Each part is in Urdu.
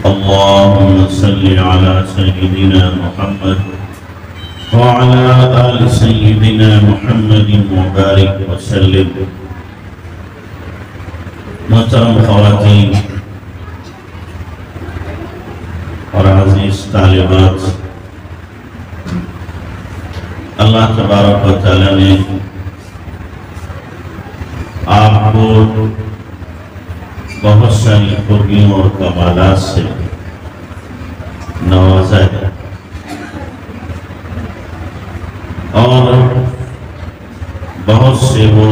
اللهم صل على سيدنا محمد وعلى آل سيدنا محمد وبارك وسلم. محترم خواتین اور عزیز طالبات، اللہ تبارک و تعالی نے آپ کو بہت ساری خوبیوں اور کمالات سے نوازا ہے اور بہت سے وہ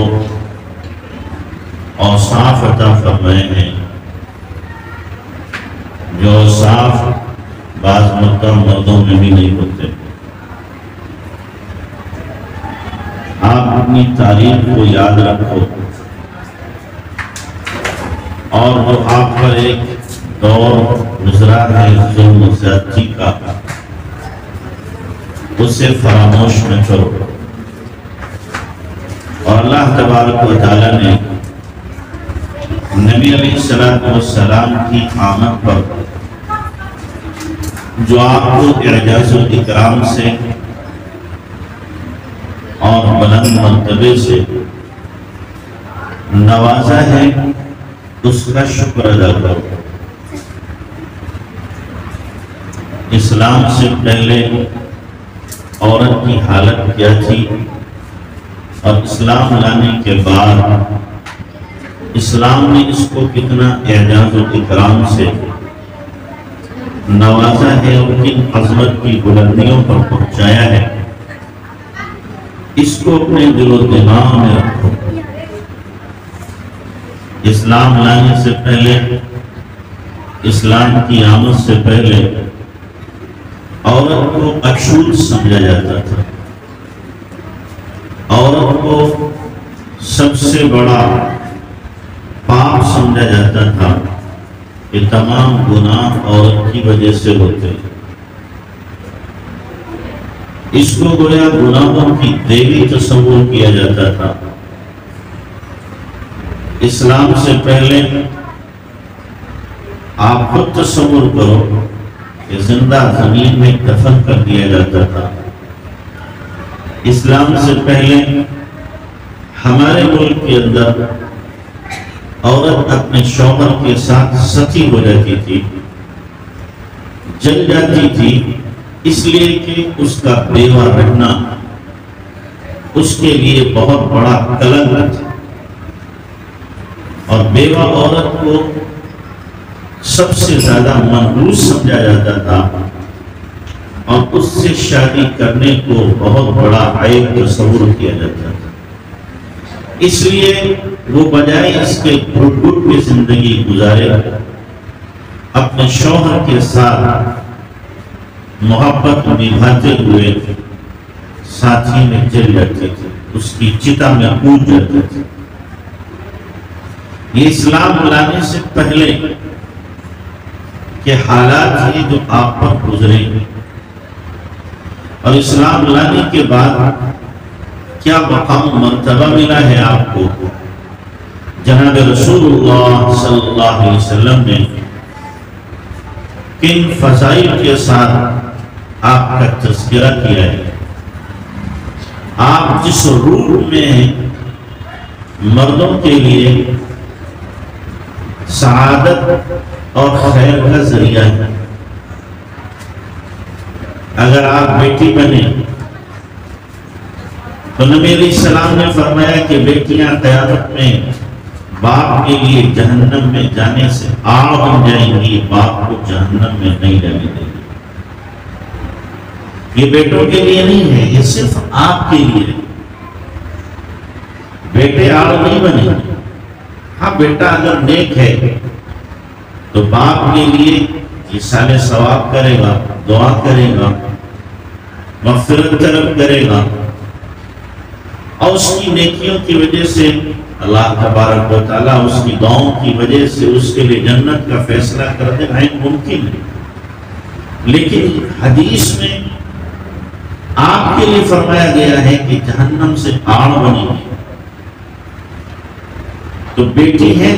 اوصاف عطا فرمائے ہیں جو اوصاف بعض مردوں میں بھی نہیں ہوتے. آپ اپنی تاریخ کو یاد رکھو اور وہ آپ پر ایک دور گزرا ہے ظلم و زیادتی کا، اسے فراموش نہ کرو. اور اللہ تبارک و تعالی نے نبی علیہ السلام کی آمد پر جو آپ کو اعجاز و اکرام سے اور بلند مرتبے سے نوازا ہے، اس کا شکر ادا کرو. اسلام سے پہلے عورت کی حالت کیا تھی اور اسلام لانے کے بعد اسلام نے اس کو کتنا اعجاز و اکرام سے نوازا ہے اور کن عظمت کی بلندیوں پر پہنچایا ہے، اس کو اپنے دل و دماغ میں رکھو. اسلام لانے سے پہلے، اسلام کی آمد سے پہلے عورت کو اچھوت سمجھا جاتا تھا. عورت کو سب سے بڑا پاپ سمجھا جاتا تھا کہ تمام گناہ عورت کی وجہ سے ہوتے. اس کو گویا گناہوں کی دیوی تصور کیا جاتا تھا. اسلام سے پہلے آپ خود تصور کرو کہ زندہ زمین میں دفن کر دیا جاتا تھا. اسلام سے پہلے ہمارے ملک کے اندر عورت اپنے شوہر کے ساتھ ستی ہو جاتی تھی، جل جاتی تھی، اس لیے کہ اس کا بیوہ رہنا اس کے لیے بہت بڑا کلنک تھا. اور بیوہ عورت کو سب سے زیادہ منحوس سمجھا جاتا تھا اور اس سے شادی کرنے کو بہت بڑا عیب تصور کیا جاتا تھا. اس لیے وہ بجائے اس کے گھٹ گھٹ کی زندگی گزارے اپنے شوہر کے ساتھ محبت نبھاتے ہوئے ساتھی میں جل جاتے تھے، اس کی چتا میں کود جاتے تھے. یہ اسلام لانے سے پہلے کے حالات ہیں جو آپ پر گزرے، اور اسلام لانے کے بعد کیا مقام مرتبہ ملا ہے آپ کو. جناب رسول اللہ صلی اللہ علیہ وسلم نے کن فضائل کے ساتھ آپ کا تذکرہ کیا ہے. آپ جس روح میں مردوں کے لیے سعادت اور خیر کا ذریعہ ہے. اگر آپ بیٹی بنے تو نبی علیہ السلام نے فرمایا کہ بیٹیاں قیامت میں باپ کے لیے جہنم میں جانے سے آگ بن جائیں گی، باپ کو جہنم میں نہیں جانے دیں گی. یہ بیٹوں کے لیے نہیں ہے، یہ صرف آپ کے لیے. بیٹے آگ نہیں بنے گے. ہاں، بیٹا اگر نیک ہے تو باپ کے لیے ایصال ثواب کرے گا، دعا کرے گا، مغفرت طلب کرے گا، اور اس کی نیکیوں کی وجہ سے اللہ تبارک و تعالیٰ اس کی دعاؤں کی وجہ سے اس کے لیے جنت کا فیصلہ کر دے ہے ممکن ہے. لیکن حدیث میں آپ کے لیے فرمایا گیا ہے کہ جہنم سے آڑ بنی ہے. تو بیٹی ہے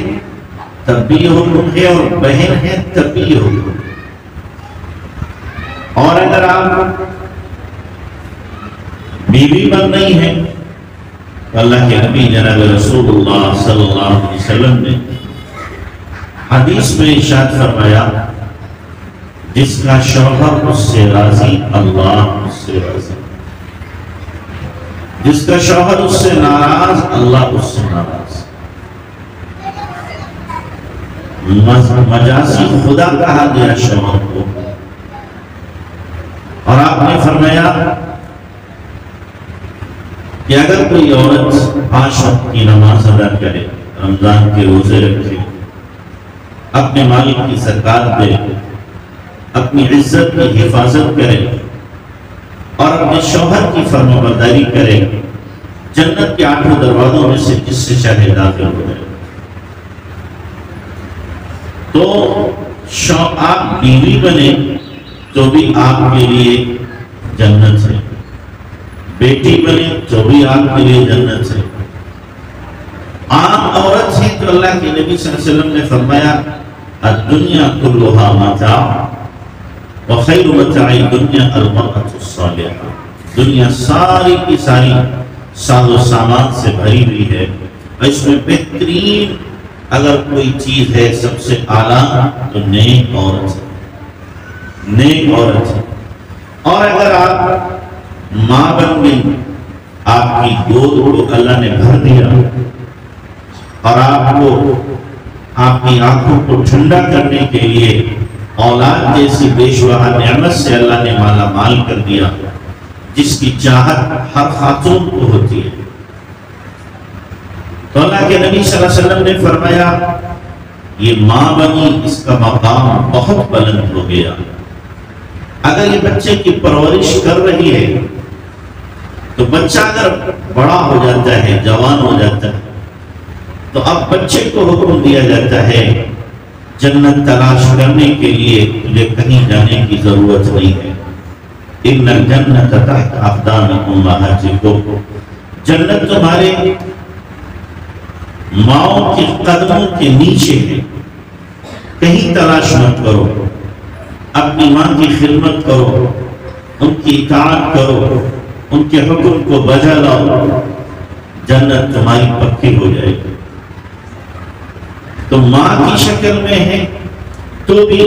تب بھی یہ حکم ہے، اور بہن ہے تب بھی یہ حکم ہے۔ اور اگر آپ بیوی بن رہی ہیں تو اللہ کے نبی جناب رسول اللہ صلی اللہ علیہ وسلم نے حدیث میں ارشاد فرمایا، جس کا شوہر اس سے راضی اللہ اس سے راضی، جس کا شوہر اس سے ناراض اللہ اس سے ناراض۔ مجازی خدا کہا گیا شوہر کو۔ اور آپ نے فرمایا کہ اگر کوئی عورت 5 وقت کی نماز ادا کرے، رمضان کے روزے رکھے، اپنے مال کی زکات دے، اپنی عزت کی حفاظت کرے اور اپنے شوہر کی فرمانبرداری کرے، جنت کے 8 دروازوں میں سے جس سے چاہے داخل ہو جائے۔ تو آپ بیوی بنے تو بھی آپ کے لیے جنت ہے، بیٹی بنے تو بھی آپ کے لیے جنت ہے۔ عام عورت ہے تو اللہ کے نبی صلی اللہ علیہ وسلم نے فرمایا الدنیا کلھا متاع وخیر متاع الدنیا المرأة الصالحہ۔ دنیا ساری کی ساری ساز و سامان سے بھری ہوئی ہے، اور اس میں بہترین اگر کوئی چیز ہے سب سے اعلیٰ تو نیک عورت ہے، نیک عورت ہے۔ اور اگر آپ ماں بن گئی، آپ کی گود کو اللہ نے بھر دیا اور آپ کو آپ کی آنکھوں کو ٹھنڈا کرنے کے لیے اولاد جیسی بے شمار نعمت سے اللہ نے مالا مال کر دیا، جس کی چاہت ہر خاتون کو ہوتی ہے، تو اللہ کے نبی صلی اللہ علیہ وسلم نے فرمایا یہ ماں بنی، اس کا مقام بہت بلند ہو گیا۔ اگر یہ بچے کی پرورش کر رہی ہے تو بچہ اگر بڑا ہو جاتا ہے، جوان ہو جاتا ہے، تو اب بچے کو حکم دیا جاتا ہے جنت تلاش کرنے کے لیے تجھے کہیں جانے کی ضرورت نہیں ہے۔ ان الجنت تحت اقدام امہاتکم، جنت تمہارے ماؤں کے قدموں کے نیچے ہے، کہیں تلاش مت کرو، اپنی ماں کی خدمت کرو، ان کی اطاعت کرو، ان کے حکم کو بجا لاؤ، جنت تمہاری پکی ہو جائے گی۔ تو ماں کی شکل میں ہے تو بھی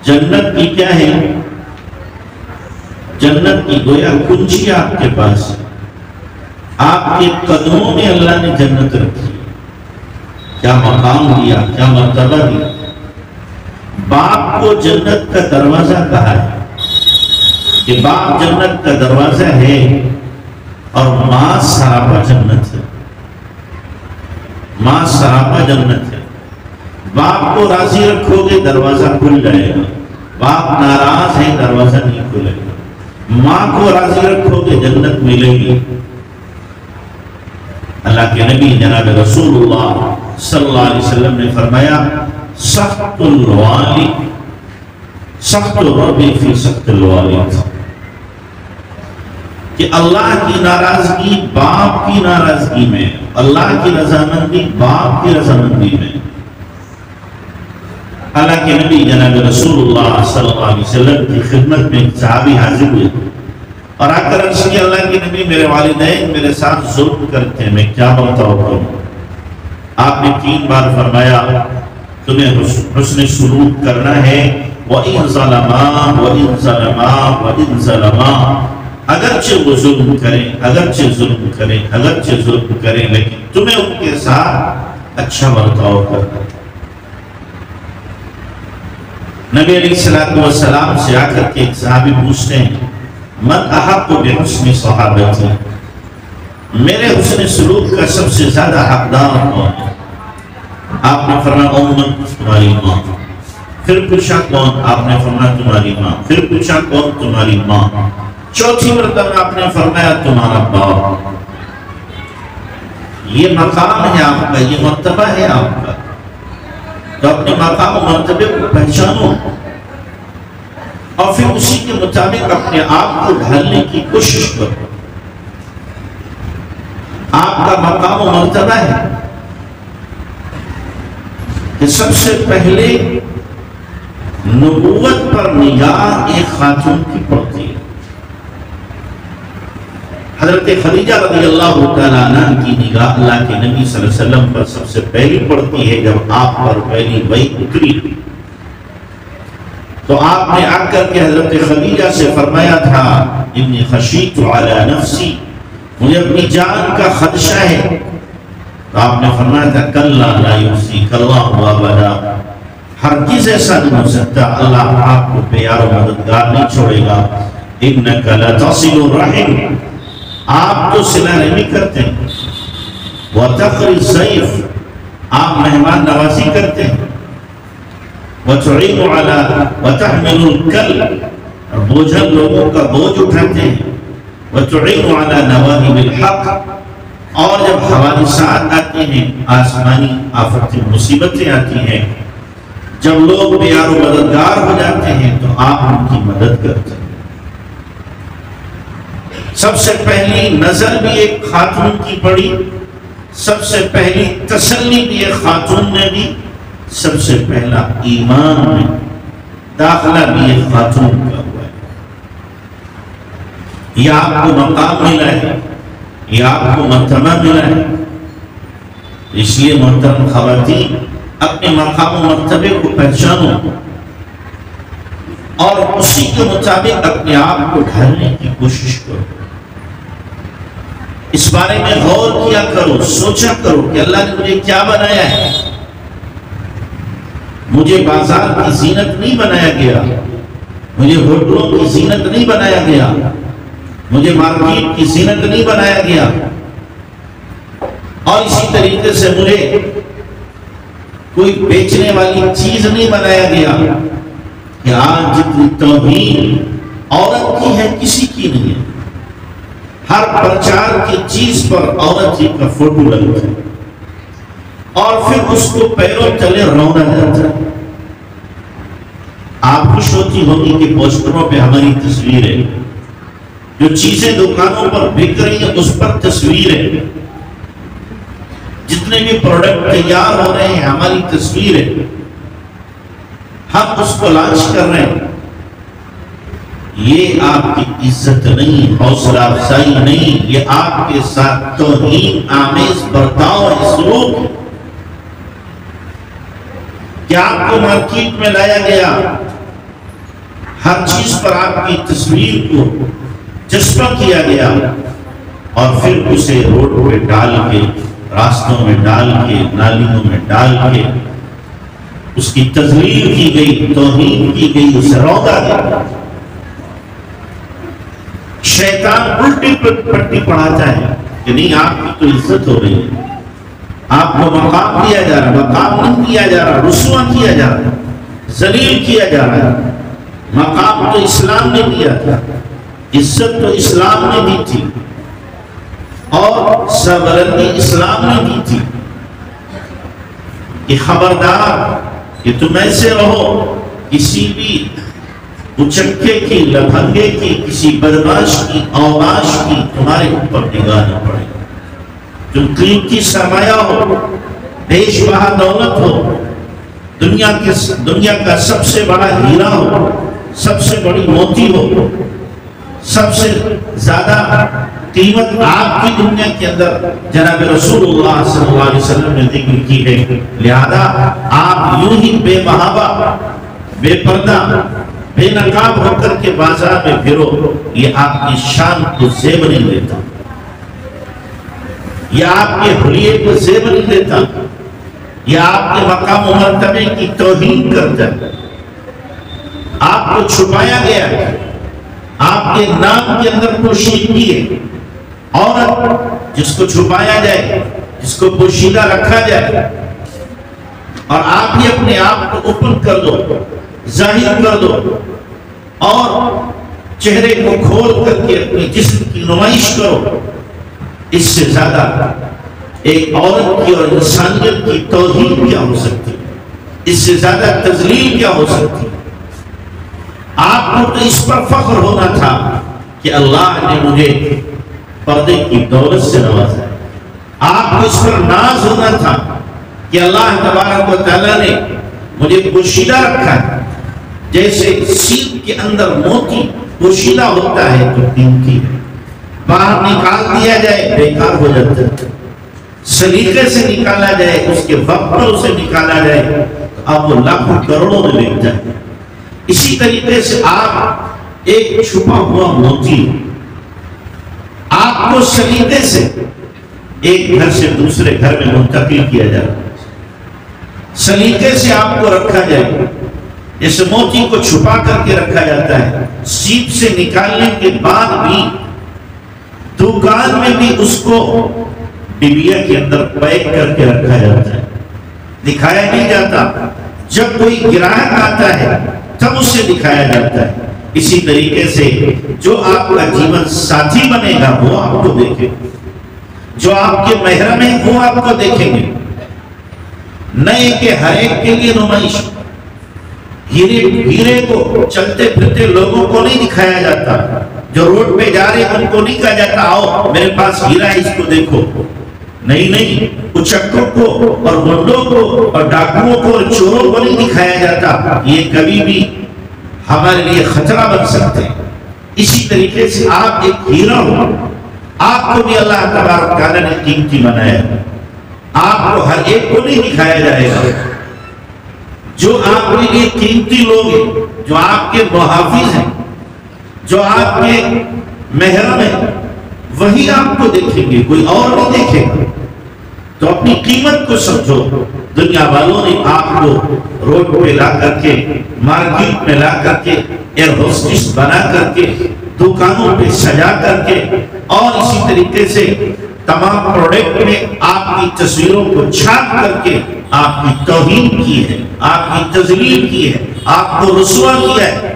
جنت کی کیا ہے؟ جنت کی گویا کنجی آپ کے پاس، آپ کے قدموں میں اللہ نے جنت رکھی۔ کیا مقام دیا، کیا مرتبہ دیا۔ باپ کو جنت کا دروازہ کہا ہے کہ باپ جنت کا دروازہ ہے، اور ماں سراپا جنت ہے، ماں سراپا جنت ہے۔ باپ کو راضی رکھو گے دروازہ کھل جائے گا، باپ ناراض ہے دروازہ نہیں کھلے گا۔ ماں کو راضی رکھو گے جنت ملے گی۔ اللہ کے نبی جناب رسول اللہ صلی اللہ علیہ وسلم نے فرمایا سخت الوالد سخت الربی فی سخت الوالد، کہ اللہ کی ناراضگی باپ کی ناراضگی میں، اللہ کی رضامندی باپ کی رضامندی میں۔ اللہ کے نبی جناب رسول اللہ صلی اللہ علیہ وسلم کی خدمت میں صحابی حاضر ہوئے اور آ کر عرض کیا اللہ کے نبی میرے والدین میرے ساتھ ظلم کرتے ہیں، میں کیا بتاؤں کروں؟ آپ نے 3 بار فرمایا تمہیں حسن سلوک کرنا ہے، وَإِن ظَلَمَا وَإِن ظَلَمَا وَإِن ظَلَمَا، اگرچہ وہ ظلم کریں، اگرچہ ظلم کریں، اگرچہ ظلم کریں، لیکن تمہیں ان کے ساتھ اچھا برتاؤ کرنا۔ نبی علیہ السلام سے آ کر کے ایک صحابی پوچھتے ہیں من احق بحسن صحابتی، میرے حسن سلوک کا سب سے زیادہ حقدار کون ہے؟ آپ نے فرمایا امت تمہاری ماں۔ پھر پوچھا کون؟ آپ نے فرمایا تمہاری ماں۔ پھر پوچھا کون؟ تمہاری ماں۔ چوتھی مرتبہ آپ نے فرمایا تمہارا باپ۔ یہ مقام ہے آپ کا، یہ مرتبہ ہے آپ کا، تو اپنے مقام و مرتبے کو پہچانو اور پھر اسی کے مطابق اپنے آپ کو ڈھالنے کی کوشش کرو۔ آپ کا مقام و مرتبہ ہے، کہ سب سے پہلے نبوت پر نگاہ ایک خاتون کی پڑتی ہے. حضرت خدیجہ رضی اللہ تعالیٰ عنہ کی نگاہ اللہ کے نبی صلی اللہ علیہ وسلم پر سب سے پہلی پڑتی ہے. جب آپ پر پہلی وحی اتری تو آپ نے آ کر کے حضرت خدیجہ سے فرمایا تھا انی خشیت علی نفسی، مجھے اپنی جان کا خدشہ ہے. تو آپ نے فرمایا تھا کلا لا یحصیک اللہ ابدا، ہرگز ایسا نہیں ہو سکتا، اللہ آپ کو پیار و مددگار نہیں چھوڑے گا. انک لتصل الرحم، آپ تو صلہ رحمی کرتے ہیں. وتقری الضیف، آپ مہمان نوازی کرتے ہیں. وتعین علی وتحمل الکل، بوجھل لوگوں کا بوجھ اٹھاتے ہیں. وتعین علی نواہب الحق، اور جب حوادثات آتے ہیں، آسمانی آفتیں مصیبتیں آتی ہیں، جب لوگ پیار و مددگار ہو جاتے ہیں تو آپ ان کی مدد کرتے ہیں. سب سے پہلی نظر بھی ایک خاتون کی پڑی، سب سے پہلی تسلی بھی ایک خاتون نے دی، سب سے پہلا ایمان میں داخلہ بھی ایک خاتون کا ہوا ہے. یہ آپ کو مقام ملا ہے، یہ آپ کو مرتبہ ملا ہے. اس لیے محترم خواتین اپنے مقام و مرتبے کو پہچانو اور اسی کے مطابق اپنے آپ کو ڈھالنے کی کوشش کرو. اس بارے میں غور کیا کرو، سوچا کرو کہ اللہ نے مجھے کیا بنایا ہے. مجھے بازار کی زینت نہیں بنایا گیا، مجھے ہوٹلوں کی زینت نہیں بنایا گیا، مجھے مارکیٹ کی زینت نہیں بنایا گیا، اور اسی طریقے سے مجھے کوئی بیچنے والی چیز نہیں بنایا گیا کہ آج جتنی توہین عورت کی ہے کسی کی نہیں ہے. ہر پرچار کی چیز پر عورت ہی کا فوٹو لگتا ہے اور پھر اس کو پیروں تلے رونا جاتا ہے. آپ خوش ہوتی ہوگی کہ پوسٹروں پہ ہماری تصویریں، جو چیزیں دکانوں پر بک رہی ہیں اس پر تصویریں، جتنے بھی پروڈکٹ تیار ہو رہے ہیں ہماری تصویریں، ہم اس کو لانچ کر رہے ہیں. یہ آپ کی عزت نہیں، حوصلہ افزائی نہیں، یہ آپ کے ساتھ توہین آمیز برتاؤ ہے، سلوک ہے. کہ آپ کو مارکیٹ میں لایا گیا، ہر چیز پر آپ کی تصویر کو چسپاں کیا گیا اور پھر اسے روڈ پہ ڈال کے، راستوں میں ڈال کے، نالیوں میں ڈال کے اس کی تذلیل کی گئی، توہین کی گئی، اسے رودا گیا. شیطان الٹی پٹی پڑھاتا ہے کہ نہیں آپ کی تو عزت ہو رہی ہے، آپ کو مقام دیا جا رہا ہے، مقام نہیں دیا جا رہا، رسوا کیا جا رہا ہے، ذلیل کیا جا رہا ہے. مقام تو اسلام نے دیا تھا، عزت تو اسلام نے دی تھی اور سربلندی اسلام نے دی تھی کہ خبردار کہ تم ایسے رہو، کسی بھی اچکے کی، لپھنگے کی، کسی بدماش کی، اوباش کی تمہارے اوپر نگاہ نہ پڑے. تم قیمتی سرمایہ ہو، بیش بہا دولت ہو، دنیا کا سب سے بڑا ہیرا ہو، سب سے بڑی موتی ہو، سب سے زیادہ قیمت آپ کی دنیا کے اندر جناب رسول اللہ صلی اللہ علیہ وسلم نے ذکر کی ہے. لہذا آپ یوں ہی بے محابہ، بے پردہ، بے نقاب ہو کر کے بازار میں پھرو، یہ آپ کی شان کو زیب نہیں دیتا، یہ آپ کے حلیے کو زیب نہیں دیتا، یہ آپ کے مقام و مرتبے کی توہین کرتا ہے. آپ کو چھپایا گیا ہے، آپ کے نام کے اندر پوشیدگی ہے. عورت جس کو چھپایا جائے، جس کو پوشیدہ رکھا جائے اور آپ ہی اپنے آپ کو اوپن کر دو، ظاہر کر دو اور چہرے کو کھول کر کے اپنے جسم کی نمائش کرو، اس سے زیادہ ایک عورت کی اور انسانیت کی توہین کیا ہو سکتی، اس سے زیادہ تذلیل کیا ہو سکتی. آپ کو تو اس پر فخر ہونا تھا کہ اللہ نے مجھے پردے کی دولت سے نوازا ہے. آپ کو اس پر ناز ہونا تھا کہ اللہ تبارک و تعالیٰ نے مجھے پوشیدہ رکھا ہے. جیسے سیپ کے اندر موتی پوشیدہ ہوتا ہے تو قیمتی ہے، باہر نکال دیا جائے بیکار ہو جاتا ہے، سلیقے سے نکالا جائے، اس کے وقت پر اسے نکالا جائے تو اب وہ لاکھوں کروڑوں میں بک جائے. اسی طریقے سے آپ ایک چھپا ہوا موتی آپ کو سلیقے سے ایک گھر سے دوسرے گھر میں منتقل کیا جائے، سلیقے سے آپ کو رکھا جائے. اس موتی کو چھپا کر کے رکھا جاتا ہے، سیپ سے نکالنے کے بعد بھی دکان میں بھی اس کو ڈبیا کے اندر پیک کر کے رکھا جاتا ہے، دکھایا نہیں جاتا. جب کوئی گراہک آتا ہے تب اسے دکھایا جاتا ہے. اسی طریقے سے جو آپ کا جیون ساتھی بنے گا وہ آپ کو دیکھے گا، جو آپ کے محرم ہیں وہ آپ کو دیکھیں گے. نئے کے ہر ایک کے لیے نمائش. ہیرے کو چلتے پھرتے لوگوں کو نہیں دکھایا جاتا، جو روڈ پہ جا رہے ان کو نہیں کہا جاتا آؤ میرے پاس ہیرا ہے اس کو دیکھو. نہیں، اچکوں کو اور گنڈوں کو اور ڈاکوؤں کو اور چوروں کو نہیں دکھایا جاتا، یہ کبھی بھی ہمارے لیے خطرہ بن سکتے ہیں. اسی طریقے سے آپ ایک ہیرا ہو، آپ کو بھی اللہ تبارک تعالیٰ نے قیمتی بنایا. آپ کو ہر ایک کو نہیں دکھایا جائے گا. جو آپ کے لیے قیمتی لوگ ہیں، جو آپ کے محافظ ہیں، جو آپ کے محرم ہیں، وہی آپ کو دیکھیں گے، کوئی اور نہیں دیکھے گا. تو اپنی قیمت کو سمجھو. دنیا والوں نے آپ کو روڈ پہ لا کر کے، مارکیٹ میں لا کر کے، ایئر ہوسٹس بنا کر کے، دکانوں پہ سجا کر کے، اور اسی طریقے سے تمام پروڈکٹ میں آپ کی تصویروں کو چھاپ کر کے آپ کی توہین کی ہے، آپ کی تذلیل کی ہے، آپ کو رسوا کیا ہے،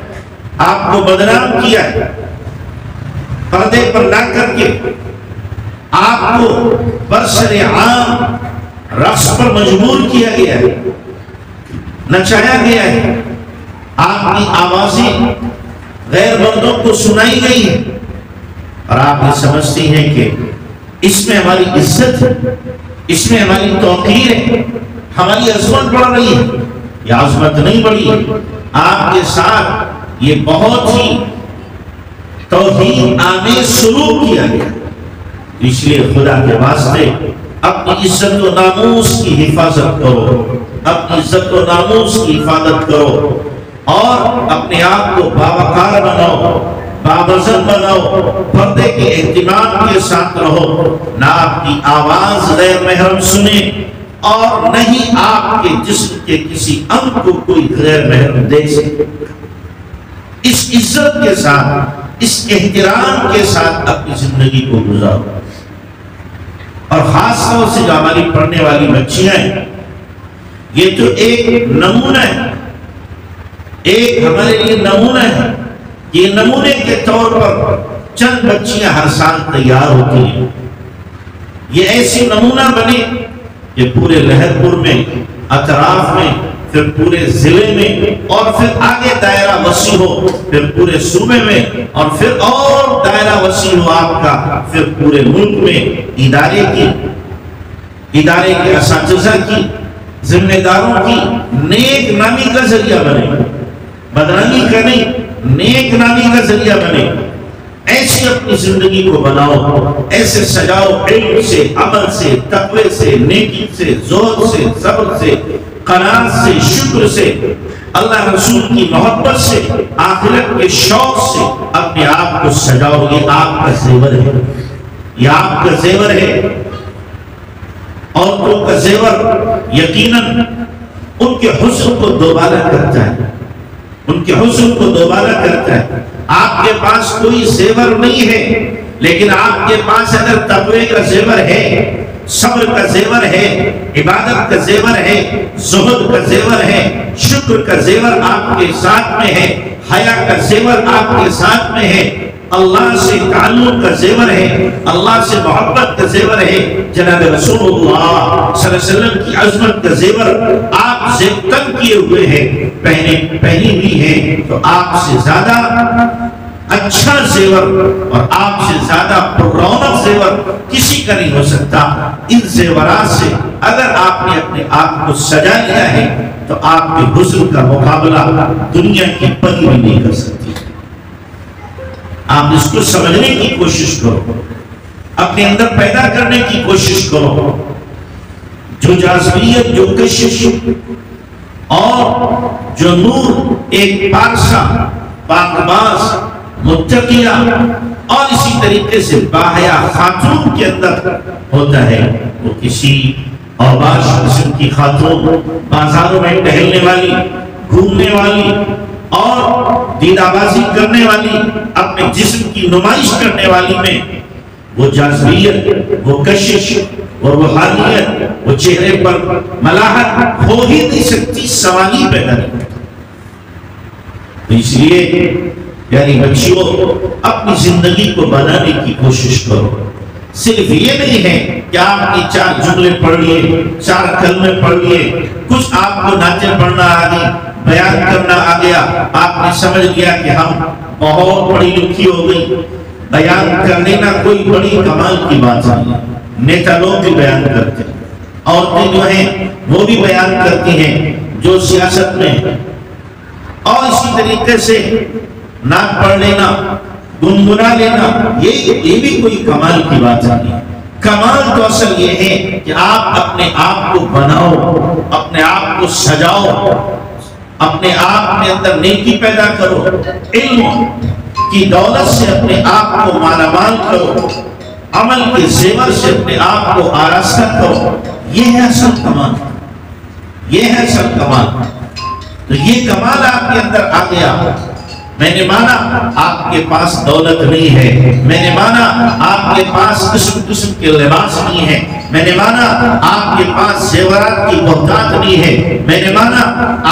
آپ کو بدنام کیا ہے. پردے پر لا کر کے آپ کو برسر عام رقص پر مجبور کیا گیا ہے، نچایا گیا ہے. آپ کی آوازیں غیر مردوں کو سنائی گئی ہے اور آپ یہ سمجھتے ہیں کہ اس میں ہماری عزت ہے، اس میں ہماری توقیر ہے، ہماری عظمت بڑھ رہی ہے. یہ عظمت نہیں بڑھی، آپ کے ساتھ یہ بہت ہی توہین آمیز سلوک کیا گیا. اس لیے خدا کے واسطے اپنی عزت و ناموس کی حفاظت کرو، اپنی عزت و ناموس کی حفاظت کرو اور اپنے آپ کو باوقار بناؤ، بابزن بناؤ، پردے کے اہتمام کے ساتھ رہو. نہ آپ کی آواز غیر محرم سنے اور نہ ہی آپ کے جسم کے کسی انگ کو کوئی غیر محرم دیکھ سکے. اس عزت کے ساتھ، اس احترام کے ساتھ اپنی زندگی کو گزارو. اور خاص طور سے جو ہماری پڑھنے والی بچیاں ہیں، یہ تو ایک نمونہ ہے، ایک ہمارے لیے نمونہ ہے. یہ نمونے کے طور پر چند بچیاں ہر سال تیار ہوتی ہیں. یہ ایسی نمونہ بنے کہ پورے لہر پور میں، اطراف میں، پھر پورے ضلع میں، اور پھر آگے دائرہ وسیع ہو، پھر پورے صوبے میں، اور پھر اور دائرہ وسیع ہو آپ کا، پھر پورے ملک میں. ادارے کے اساتذہ کی، ذمہ داروں کی نیک نامی کا ذریعہ بنے، بدنامی کا نہیں، نیک نامی کا ذریعہ بنے. ایسی اپنی زندگی کو بناؤ، ایسے سجاؤ، علم سے، عمل سے، تقوی سے، نیکی سے، زہد سے، صبر سے، قناعت سے، شکر سے، اللہ رسول کی محبت سے، آخرت کے شوق سے اپنے آپ کو سجاؤ. یہ آپ کا زیور ہے، یہ آپ کا زیور ہے. عورتوں کا زیور یقیناً ان کے حسن کو دوبارہ کرتا ہے، ان کے حسن کو دوبارہ کرتا ہے. آپ کے پاس کوئی زیور نہیں ہے، لیکن آپ کے پاس اگر تقوی کا زیور ہے، صبر کا زیور ہے، عبادت کا زیور ہے، زہد کا زیور ہے، شکر کا زیور آپ کے ساتھ میں ہے، حیا کا زیور آپ کے ساتھ میں ہے، اللہ سے تعلق کا زیور ہے، اللہ سے محبت کا زیور ہے، جناب رسول اللہ صلی اللہ علیہ وسلم کی عظمت کا زیور آپ زیبتن کیے ہوئے ہیں، پہنی ہوئی ہیں، تو آپ سے زیادہ اچھا زیور اور آپ سے زیادہ رونق زیور کسی کا نہیں ہو سکتا۔ ان زیورات سے اگر آپ نے اپنے آپ کو سجا لیا ہے تو آپ کے حسن کا مقابلہ دنیا کی پری بھی نہیں کر سکتی۔ آپ اس کو سمجھنے کی کوشش کرو، اپنے اندر پیدا کرنے کی کوشش کرو۔ جو جاذبیت، جو کشش اور جو نور ایک پارسا، پاکباز، متقیہ اور اسی طریقے سے باحیا خاتون کے اندر ہوتا ہے، وہ کسی اوباش قسم کی خاتون، بازاروں میں ٹہلنے والی، گھومنے والی اور دیدہ بازی کرنے والی، اپنے جسم کی نمائش کرنے والی میں وہ جاذبیت، وہ کشش، وہ روحانیت، وہ چہرے پر ملاحت ہو ہی نہیں سکتی، سوال ہی پیدا نہیں کرتا۔ اس لیے یعنی بچیوں اپنی زندگی کو بنانے کی کوشش کرو۔ صرف یہ نہیں ہے کہ آپ نے 4 جملے پڑھ لیے، 4 کلمے پڑھ لیے، کچھ آپ کو نعتیں پڑھنا آ گئی، بیان کرنا آ گیا، آپ نے سمجھ لیا کہ ہم بہت پڑھی لکھی ہو گئی۔ بیان کر لینا کوئی بڑی کمال کی بات نہیں ہے۔ نیتا لوگ بھی بیان کرتے ہیں، عورتیں جو ہیں وہ بھی بیان کرتی ہیں جو سیاست میں، اور اسی طریقے سے نعت پڑھ لینا، گنگنا لینا، یہ بھی کوئی کمال کی بات نہیں ہے۔ کمال تو اصل یہ ہے کہ آپ اپنے آپ کو بناؤ، اپنے آپ کو سجاؤ، اپنے آپ کے اندر نیکی پیدا کرو، علم کی دولت سے اپنے آپ کو مالا مال کرو، عمل کے زیور سے اپنے آپ کو آراستہ کرو۔ یہ ہے اصل کمال، یہ ہے اصل کمال۔ تو یہ کمال آپ کے اندر آ گیا۔ میں نے مانا آپ کے پاس دولت نہیں ہے، میں نے مانا آپ کے پاس قسم قسم کے لباس نہیں ہے، میں نے مانا آپ کے پاس زیورات کی بہتات نہیں ہے، میں نے مانا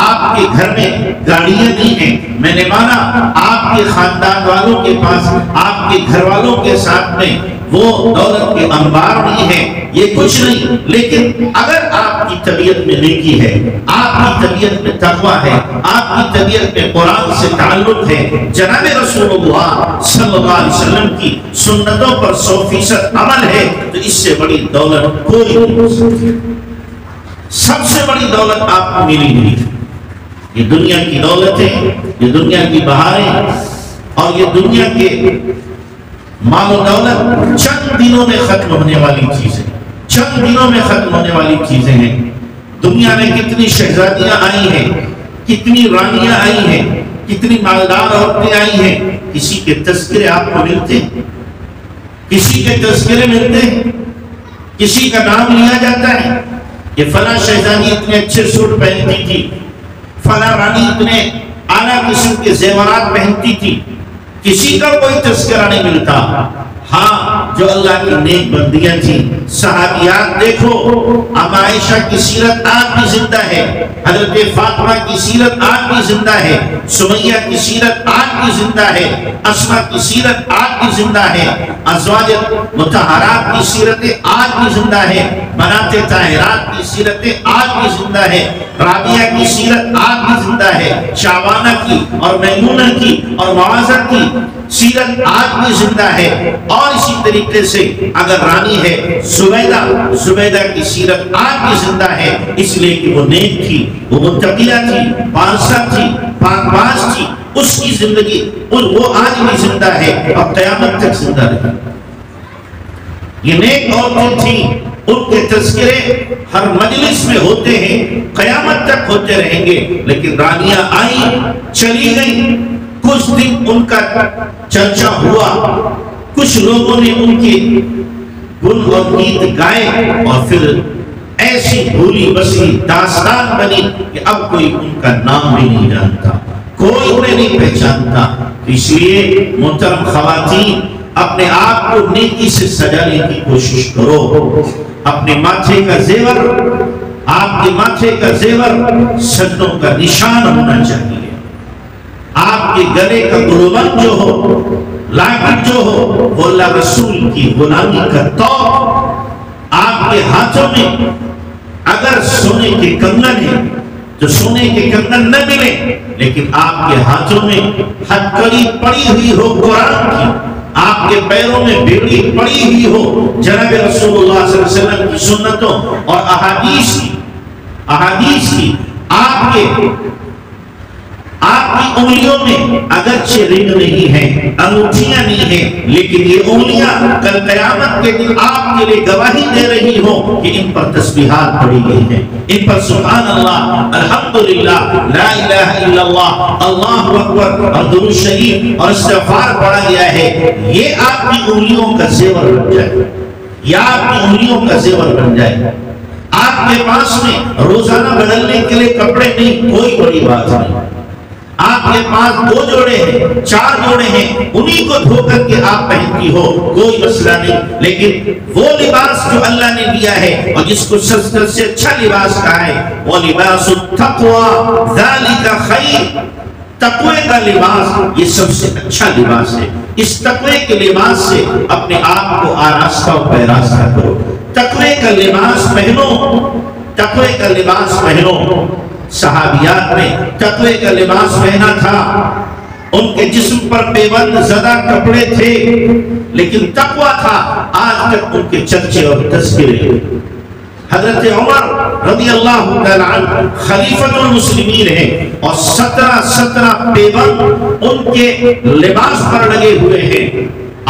آپ کے گھر میں گاڑیاں نہیں ہیں، میں نے مانا آپ کے خاندان والوں کے پاس، آپ کے گھر والوں کے ساتھ میں وہ دولت کے انبار نہیں ہے، یہ کچھ نہیں، لیکن اگر آپ کی طبیعت میں نیکی ہے، آپ کی طبیعت میں تقویٰ ہے، آپ کی طبیعت میں قرآن سے تعلق ہے، جناب رسول اللہ صلی اللہ علیہ وسلم کی سنتوں پر 100% عمل ہے، تو اس سے بڑی دولت کوئی نہیں ہو سکتی۔ سب سے بڑی دولت آپ کو ملی ہوئی ہے۔ یہ دنیا کی دولتیں، یہ دنیا کی بہاریں اور یہ دنیا کے مال و دولت چند دنوں میں ختم ہونے والی چیزیں، چند دنوں میں ختم ہونے والی چیزیں ہیں۔ دنیا میں کتنی شہزادیاں آئی ہیں، کتنی رانیاں آئی ہیں، کتنی مالدار عورتیں آئی ہیں، کسی کے تذکرے آپ کو ملتے ہیں؟ کسی کے تذکرے ملتے ہیں؟ کسی کا نام لیا جاتا ہے کہ فلاں شہزادی اتنے اچھے سوٹ پہنتی تھی، فلاں رانی اتنے اعلیٰ قسم کے زیورات پہنتی تھی؟ کسی کا کوئی تذکرہ نہیں ملتا۔ ہاں جو اللہ کی نیک بندیاں تھیں، صحابیات دیکھو، اب عائشہ کی سیرت آج بھی زندہ ہے، حضرت فاطمہ کی سیرت آج بھی زندہ ہے، سمیہ کی سیرت آج بھی زندہ ہے، اسماء کی سیرت آج بھی زندہ ہے، ازواج مطہرات کی سیرتیں آج بھی زندہ ہے، بنات طاہرات کی سیرتیں آج بھی زندہ ہے، رابعہ کی سیرت آج بھی زندہ ہے، شعبانہ کی اور میمونہ کی اور معاذہ کی سیرت آج بھی زندہ ہے۔ اور اسی طریقے سے اگر رانی ہے زبیدہ کی سیرت آج بھی زندہ ہے، اس لیے کہ وہ نیک تھی، وہ متقیہ تھی، پارسا تھی، پاکباز تھی، اس کی زندگی وہ آج بھی زندہ ہے اور قیامت تک زندہ رہے۔ یہ نیک عورتیں تھیں، ان کے تذکرے ہر مجلس میں ہوتے ہیں، قیامت تک ہوتے رہیں گے، لیکن رانیاں آئیں چلی گئیں، کچھ دن ان کا چرچا ہوا، کچھ لوگوں نے ان کے گن اور گیت گائے، اور پھر ایسی بھولی بسی داستان بنی کہ اب کوئی ان کا نام بھی نہیں جانتا، کوئی انہیں نہیں پہچانتا۔ اس لیے محترم خواتین اپنے آپ کو نیکی سے سجانے کی کوشش کرو۔ اپنے ماتھے کا زیور، آپ کے ماتھے کا زیور سجدوں کا نشان ہونا چاہیے۔ آپ کے گلے کا گلوبند جو ہو، لاکٹ جو ہو، وہ اللہ رسول کی غلامی کا توق۔ آپ کے ہاتھوں میں اگر سونے کے کنگن ہیں جو سونے کے کنگن نہ ملے لیکن آپ کے ہاتھوں میں ہتھکڑی پڑی ہوئی ہو قرآن کی، آپ کے پیروں میں بیڑی پڑی ہوئی ہو جناب رسول اللہ صلی اللہ علیہ وسلم کی سنتوں اور احادیث کی، آپ کی انگلیوں میں اگرچہ رنگ نہیں ہے، انگوٹھیاں نہیں ہیں، لیکن یہ انگلیاں کل قیامت کے دن آپ کے لیے گواہی دے رہی ہوں کہ ان پر تسبیحات پڑھی گئی ہیں، ان پر سبحان اللہ، الحمدللہ، لا الہ الا اللہ، اللہ اکبر اور درود شریف اور استغفار پڑھا گیا ہے۔ یہ آپ کی انگلیوں کا زیور بن جائے، آپ کے پاس میں روزانہ بدلنے کے لیے کپڑے نہیں، کوئی بڑی بات نہیں، آپ کے پاس 2 جوڑے ہیں، 4 جوڑے ہیں، انہی کو دھو کر کے آپ پہنتی ہو، کوئی مسئلہ نہیں، لیکن وہ لباس جو اللہ نے دیا ہے اور جس کو سب سے اچھا لباس کہا ہے، وہ لباس التقوی ذالک خیر، تقوی کا لباس یہ سب سے اچھا لباس ہے۔ اس تقوی کے لباس سے اپنے آپ کو آراستہ و پیراستہ کرو، تقوی کا لباس پہنو، صحابیات نے تقوی کا لباس پہنا تھا، ان کے جسم پر پیوند زدہ کپڑے تھے لیکن تقوی تھا، آج تک ان کے چرچے اور تذکرے۔ حضرت عمر رضی اللہ تعالیٰ عنہ خلیفۃ المسلمین ہیں اور 17 پیوند ان کے لباس پر لگے ہوئے ہیں،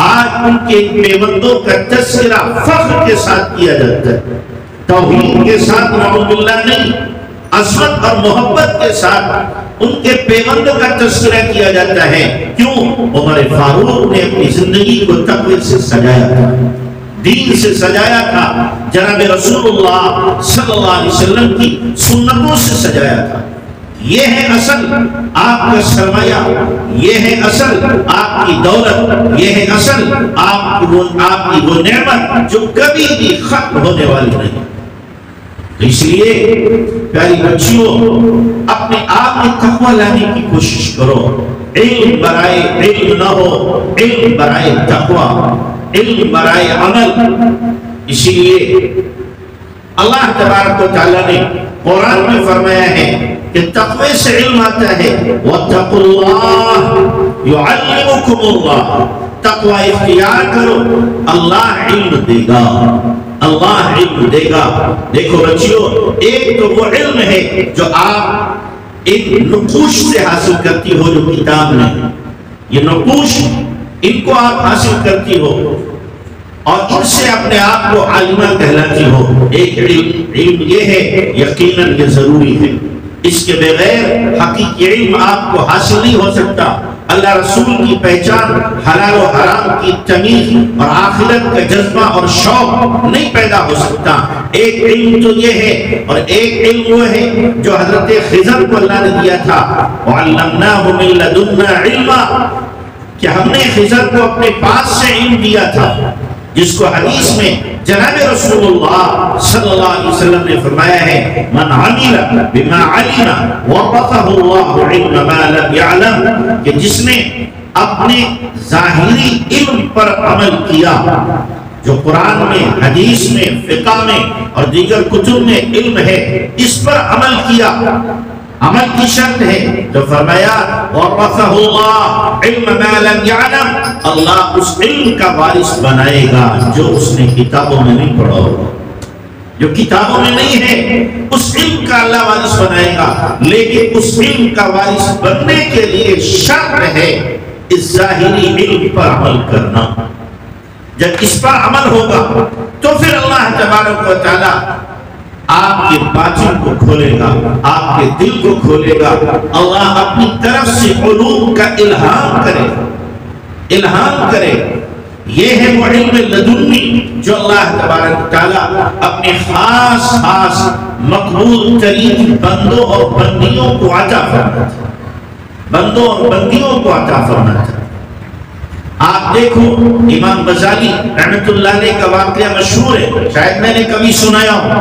آج ان کے پیوندوں کا تذکرہ فخر کے ساتھ کیا جاتا ہے، توہین کے ساتھ نعوذ باللہ نہیں، عظمت اور محبت کے ساتھ ان کے پیوند کا تذکرہ کیا جاتا ہے۔ کیوں؟ عمر فاروق نے اپنی زندگی کو تقوی سے سجایا تھا، دین سے سجایا تھا، جناب رسول اللہ صلی اللہ علیہ وسلم کی سنتوں سے سجایا تھا۔ یہ ہے اصل آپ کا سرمایہ، یہ ہے اصل آپ کی دولت، یہ ہے اصل آپ کی وہ نعمت جو کبھی بھی ختم ہونے والی نہیں۔ اس لیے پیاری بچیوں، اپنے آپ میں تقوی لانے کی کوشش کرو، علم برائے علم نہ ہو، علم برائے تقوی، علم برائے عمل۔ اسی لیے اللہ تبارک و تعالیٰ نے قرآن میں فرمایا ہے کہ تقوی سے علم آتا ہے، وَاتَّقُوا اللَّهَ يُعَلِّمُكُمُ اللَّهُ، تقوی اختیار کرو، اللہ علم دے گا، اللہ علم دے گا۔ دیکھو بچیوں، ایک تو وہ علم ہے جو آپ ایک نقوش سے حاصل کرتی ہو، جو کتاب میں یہ نقوش، ان کو آپ حاصل کرتی ہو اور ان سے اپنے آپ کو عالمہ کہلاتی ہو۔ ایک علم یہ ہے، یقیناً یہ ضروری ہے، اس کے بغیر حقیقی علم آپ کو حاصل نہیں ہو سکتا۔ اللہ رسول کی پہچان، حلال و حرام کی تمیز اور آخرت کا جذبہ اور شوق نہیں پیدا ہو سکتا۔ ایک علم تو یہ ہے، اور ایک علم وہ ہے جو حضرت خضر کو اللہ نے دیا تھا، وَعَلَّمْنَاهُ مِن لَّدُنَّا عِلْمًا، کہ ہم نے خضر کو اپنے پاس سے علم دیا تھا، جس کو حدیث میں جناب رسول اللہ صلی اللہ علیہ وسلم نے فرمایا ہے، من عمل بما علم ورثه الله علم ما لم يعلم، کہ جس نے اپنے ظاہری علم پر عمل کیا، جو قرآن میں، حدیث میں، فقہ میں اور دیگر کتب میں علم ہے، اس پر عمل کیا، عمل کی شرط ہے، تو فرمایا وَرَثَهُ اللَّهُ عِلْمَ مَا لَمْ يَعْلَمْ، اللہ اس علم کا وارث بنائے گا جو اس نے کتابوں میں نہیں پڑھا ہوگا، جو کتابوں میں نہیں ہے، اس علم کا اللہ وارث بنائے گا۔ لیکن اس علم کا وارث بننے کے لیے شرط ہے اس ظاہری علم پر عمل کرنا۔ جب اس پر عمل ہوگا تو پھر اللہ تبارک و تعالی آپ کے باطن کو کھولے گا، آپ کے دل کو کھولے گا، اللہ اپنی طرف سے علوم کا الہام کرے۔ یہ ہے وہ علم لدنی جو اللہ تبارک تعالیٰ اپنے خاص مقبول ترین بندوں اور بندیوں کو عطا فرماتا ہے۔ آپ دیکھو امام غزالی رحمت اللہ علیہ کا واقعہ مشہور ہے، شاید میں نے کبھی سنایا ہوں۔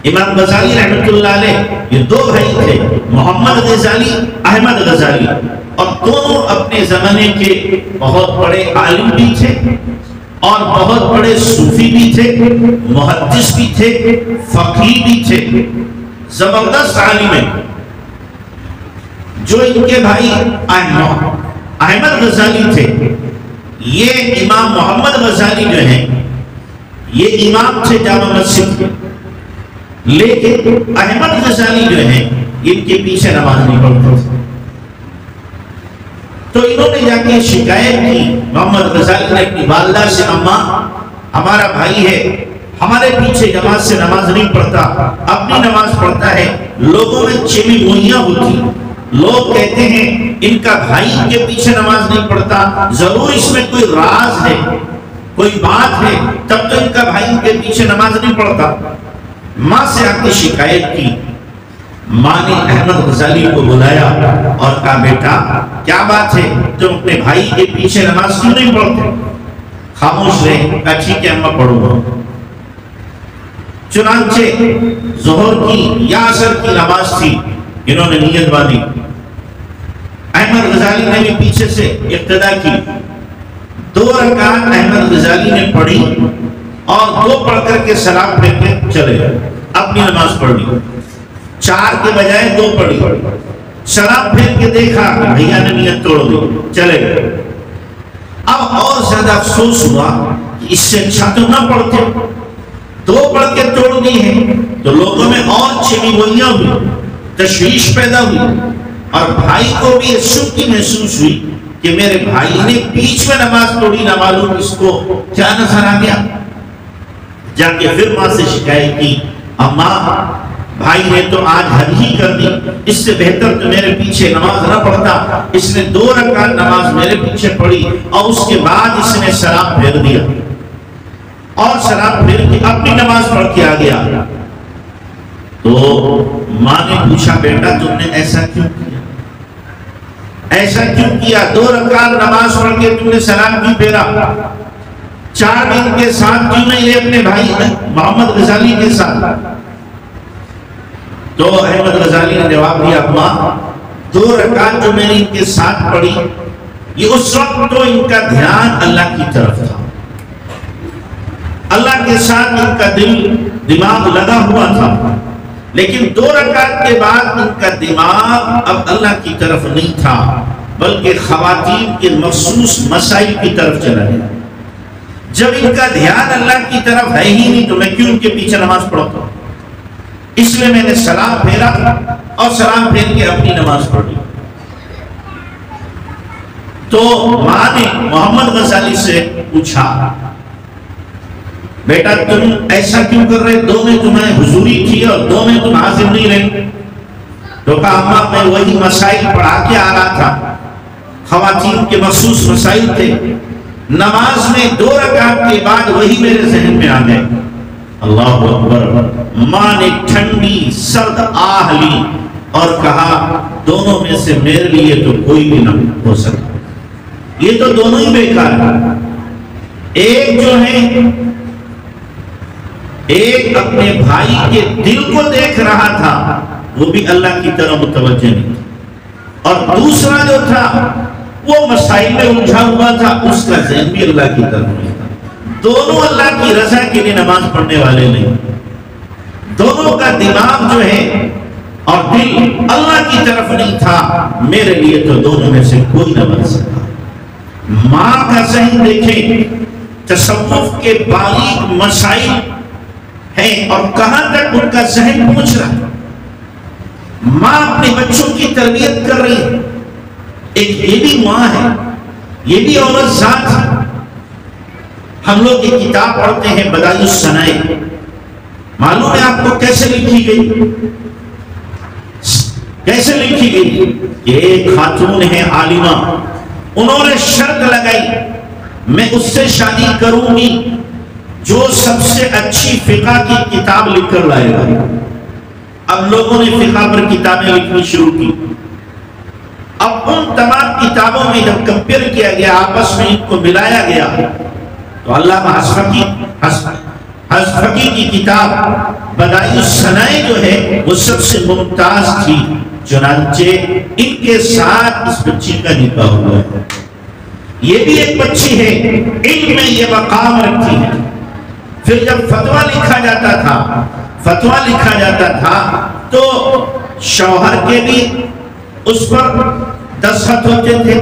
امام غزالی رحمت اللہ علیہ یہ 2 بھائی تھے، محمد غزالی، احمد غزالی، اور دونوں اپنے زمانے کے بہت بڑے عالم بھی تھے اور بہت بڑے صوفی بھی تھے، محدث بھی تھے، فقیہ بھی تھے۔ زبردست عالم ہے. جو ان کے بھائی احمد غزالی تھے، یہ امام محمد غزالی جو ہیں یہ امام تھے جامع مسجد کے، لیکن احمد غزالی جو ہیں ان کے پیچھے نماز نہیں پڑھتے تھے. تو انہوں نے جا کے شکایت کی محمد غزالی نے اپنی والدہ سے، اماں ہمارا بھائی ہے، ہمارے پیچھے جماعت سے نماز نہیں پڑھتا، اپنی نماز پڑھتا ہے، لوگوں میں چیمی گوئیاں ہوتی، لوگ کہتے ہیں ان کا بھائی ان کے پیچھے نماز نہیں پڑھتا، ضرور اس میں کوئی راز ہے، کوئی بات ہے، تب تو ان کا بھائی ان کے پیچھے نماز نہیں پڑھتا. ماں سے آ کے شکایت کی. ماں نے احمد غزالی کو بلایا اور کہا بیٹا کیا بات ہے، تم اپنے بھائی کے پیچھے نماز کیوں نہیں پڑھتے؟ خاموش رہے. کہا ٹھیک ہے اماں پڑھوں گا. چنانچہ ظہر کی یا عصر کی نماز تھی، انہوں نے نیت باندھی. احمد غزالی نے بھی پیچھے سے اقتدا کی. 2 رکعت احمد غزالی نے پڑھی اور 2 پڑھ کر کے سلام پھیر کے چلے گئے، اپنی نماز پڑھ لی. 4 کے بجائے 2 پڑھی. سلام پھیر کے دیکھا کہ بھیا نے نیت توڑ دی، چلے گئے. اب اور زیادہ افسوس ہوا کہ اس سے اچھا تو نہ پڑھتے، 2 پڑھ کے توڑ دی ہیں. تو لوگوں میں اور چمی گوئیاں ہوئی، تشویش پیدا ہوئی، اور بھائی کو بھی شک کی محسوس ہوئی کہ میرے بھائی نے بیچ میں نماز توڑی، نہ معلوم اس کو کیا نظر آ گیا. جا کے پھر ماں سے شکایت کی، اماں بھائی نے تو آج حد ہی کر دی، اس سے بہتر تو میرے پیچھے نماز نہ پڑھتا. اس نے 2 رکعت نماز میرے پیچھے پڑھی اور اس کے بعد اس نے سلام پھیر دیا اور سلام پھیر کے اپنی نماز پڑھ کے آ گیا. تو ماں نے پوچھا بیٹا تم نے ایسا کیوں کیا، ایسا کیوں کیا؟ 2 رکعت نماز پڑھ کے تم نے سلام کیوں پھیرا؟ 4 دن کے ساتھ کیوں نہیں رہے اپنے بھائی محمد غزالی کے ساتھ؟ تو احمد غزالی نے جواب دیا، اماں 2 رکعت جو میں نے ان کے ساتھ پڑھی، یہ اس وقت تو ان کا دھیان اللہ کی طرف تھا، اللہ کے ساتھ ان کا دماغ لگا ہوا تھا، لیکن 2 رکعت کے بعد ان کا دماغ اب اللہ کی طرف نہیں تھا، بلکہ خواتین کے مخصوص مسائل کی طرف چلا گیا. جب ان کا دھیان اللہ کی طرف ہے ہی نہیں تو میں کیوں ان کے پیچھے نماز پڑھتا ہوں؟ اس لیے میں نے سلام پھیرا اور سلام پھیر کے اپنی نماز پڑھی. تو ماں نے محمد غزالی سے پوچھا بیٹا تم ایسا کیوں کر رہے؟ 2 میں تمہیں حضوری تھی اور 2 میں تم حاضر نہیں رہے. تو کہا اماں میں وہی مسائل پڑھا کے آ رہا تھا، خواتین کے مخصوص مسائل تھے، نماز میں 2 رکعت کے بعد وہی میرے ذہن میں آ گئے. اللہ اکبر. ماں نے ٹھنڈی سرد آہ لی اور کہا دونوں میں سے میرے لیے تو کوئی بھی نہ ہو سکتا، یہ تو دونوں ہی بیکار ہیں. ایک جو ہے ایک اپنے بھائی کے دل کو دیکھ رہا تھا، وہ بھی اللہ کی طرف متوجہ نہیں تھا، اور دوسرا جو تھا وہ مسائل میں الجھا ہوا تھا، اس کا ذہن بھی اللہ کی طرف نہیں تھا. دونوں اللہ کی رضا کے لیے نماز پڑھنے والے نہیں، دونوں کا دماغ جو ہے اور دل اللہ کی طرف نہیں تھا. میرے لیے تو دونوں میں سے کوئی نہ بن سکا. ماں کا ذہن دیکھیں، تصوف کے باریک مسائل ہیں اور کہاں تک ان کا ذہن پہنچ رہا ہے. ماں اپنے بچوں کی تربیت کر رہی ہے. ایک یہ بھی ماں ہے، یہ بھی عورت ذات ہے. ہم لوگ ایک کتاب پڑھتے ہیں بدائع الصنائع، معلوم ہے آپ کو کیسے لکھی گئی؟ کیسے لکھی گئی کہ ایک خاتون ہے عالمہ، انہوں نے شرط لگائی میں اس سے شادی کروں گی جو سب سے اچھی فقہ کی کتاب لکھ کر لائے گا. اب لوگوں نے فقہ پر کتابیں لکھنی شروع کی. اب ان تمام کتابوں میں جب کمپیئر کیا گیا، آپس میں ان کو ملایا گیا، تو علامہ حصفقی کی کتاب بدائع الصنائع جو ہے وہ سب سے ممتاز تھی. چنانچہ ان کے ساتھ اس بچی کا نکاح ہوا ہے. یہ بھی ایک بچی ہے، علم میں یہ مقام رکھتی ہے. پھر جب فتویٰ لکھا جاتا تھا تو شوہر کے بھی اس پر دستخط ہوتے تھے،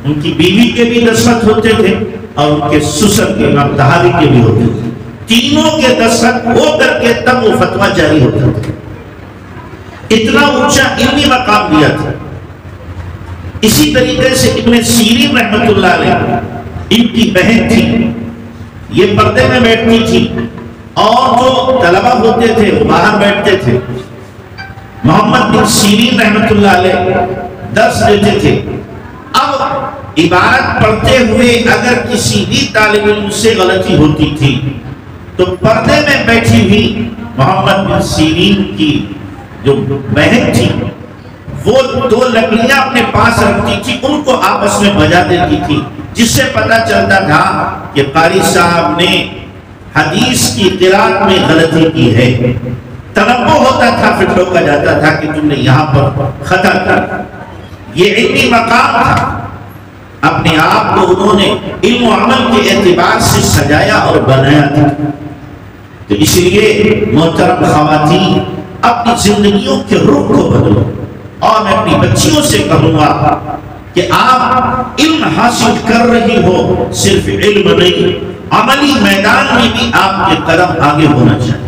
ان کی بیوی کے بھی دستخط ہوتے تھے، اور ان کے سسر کے مقداری کے بھی ہوتے تھے۔ تینوں کے دستخط ہو کر کے تب وہ فتویٰ جاری ہوتا تھا۔ اتنا اونچا علمی مقام دیا تھا۔ اسی طریقے سے ابن سیرین رحمۃ اللہ علیہ، ان کی بہن تھی، یہ پردے میں بیٹھتی تھی، اور جو طلبہ ہوتے تھے باہر بیٹھتے تھے۔ محمد بن سیرین رحمۃ اللہ علیہ درس دیتے تھے۔ اب عبارت پڑھتے ہوئے اگر کسی بھی طالب علم سے غلطی ہوتی تھی تو پردے میں بیٹھی ہوئی محمد بن سیرین کی جو بہن تھی وہ 2 لکڑیاں اپنے پاس رکھتی تھی، ان کو آپس میں بجا دیتی تھی، جس سے پتہ چلتا تھا کہ قاری صاحب نے حدیث کی قرات میں غلطی کی ہے۔ تنبہ ہوتا تھا، پھر ٹوکا جاتا تھا کہ تم نے یہاں پر خطا کر۔ یہ علمی مقام تھا، اپنے آپ کو انہوں نے علم و عمل کے اعتبار سے سجایا اور بنایا تھا۔ تو اس لیے محترم خواتین، اپنی زندگیوں کے رخ کو بدلو، اور میں اپنی بچیوں سے کہوں گا کہ آپ علم حاصل کر رہی ہو، صرف علم نہیں، عملی میدان میں بھی آپ کے قدم آگے ہونا چاہیے۔